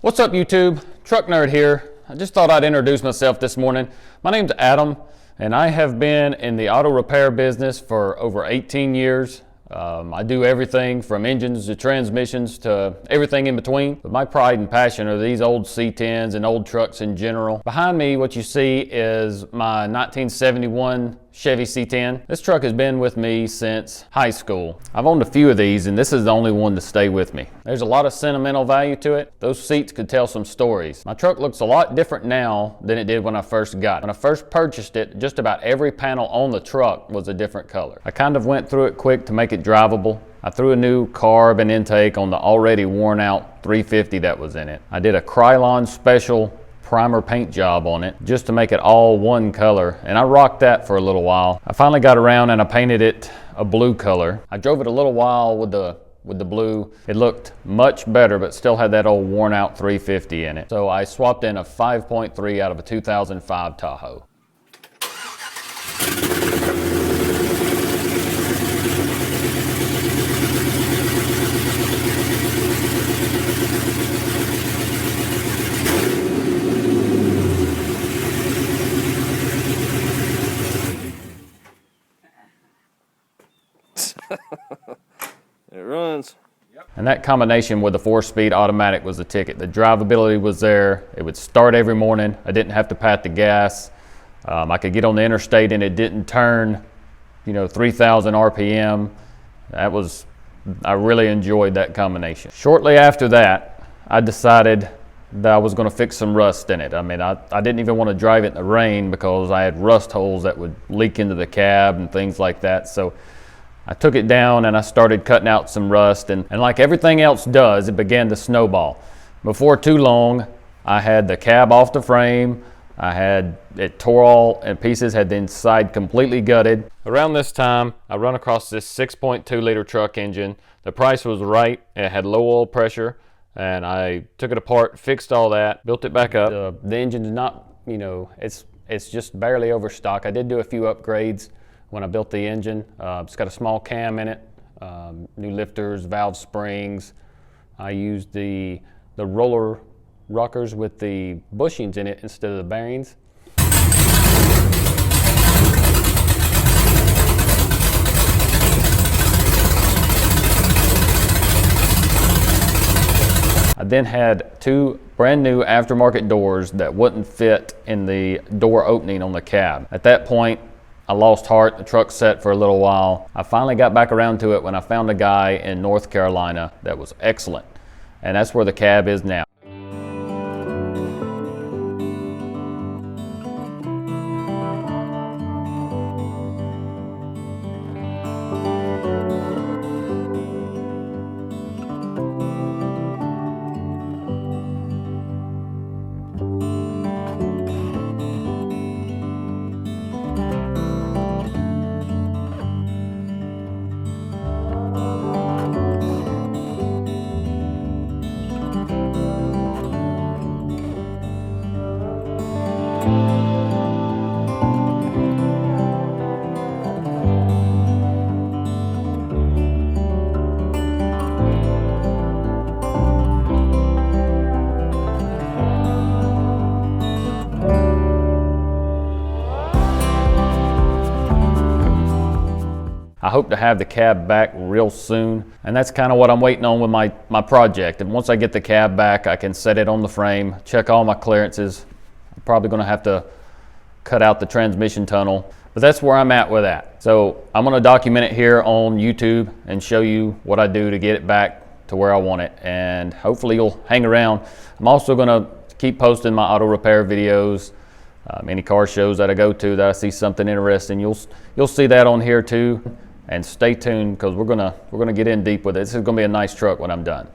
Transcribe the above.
What's up YouTube? TruckNerd here. I just thought I'd introduce myself this morning. My name's Adam and I have been in the auto repair business for over 18 years. I do everything from engines to transmissions to everything in between. But my pride and passion are these old C10s and old trucks in general. Behind me, what you see is my 1971 Chevy C10. This truck has been with me since high school. I've owned a few of these and this is the only one to stay with me. There's a lot of sentimental value to it. Those seats could tell some stories. My truck looks a lot different now than it did when I first got it. When I first purchased it, just about every panel on the truck was a different color. I kind of went through it quick to make it drivable. I threw a new carb and intake on the already worn out 350 that was in it. I did a Krylon special primer paint job on it just to make it all one color, and I rocked that for a little while. I finally got around and I painted it a blue color. I drove it a little while with the blue. It looked much better but still had that old worn out 350 in it. So I swapped in a 5.3 out of a 2005 Tahoe. It runs. And that combination with the 4-speed automatic was the ticket. The drivability was there. It would start every morning. I didn't have to pat the gas. I could get on the interstate and it didn't turn, 3,000 RPM. I really enjoyed that combination. Shortly after that, I decided that I was going to fix some rust in it. I mean, I didn't even want to drive it in the rain because I had rust holes that would leak into the cab and things like that. So I took it down and I started cutting out some rust, and like everything else does, it began to snowball. Before too long, I had the cab off the frame. I had it tore all in pieces, had the inside completely gutted. Around this time, I run across this 6.2 liter truck engine. The price was right. It had low oil pressure, and I took it apart, fixed all that, built it back up. The engine's not, it's just barely over stock. I did do a few upgrades when I built the engine. It's got a small cam in it, new lifters, valve springs. I used the roller rockers with the bushings in it instead of the bearings. I then had two brand new aftermarket doors that wouldn't fit in the door opening on the cab. At that point, I lost heart. The truck sat for a little while. I finally got back around to it when I found a guy in North Carolina that was excellent. And that's where the cab is now. I hope to have the cab back real soon, and that's kind of what I'm waiting on with my project. And once I get the cab back, I can set it on the frame, check all my clearances. I'm probably going to have to cut out the transmission tunnel, but that's where I'm at with that. So I'm going to document it here on YouTube and show you what I do to get it back to where I want it, and hopefully you'll hang around. I'm also going to keep posting my auto repair videos, any car shows that I go to that I see something interesting. You'll see that on here too. And stay tuned because we're gonna get in deep with it. This is gonna be a nice truck when I'm done.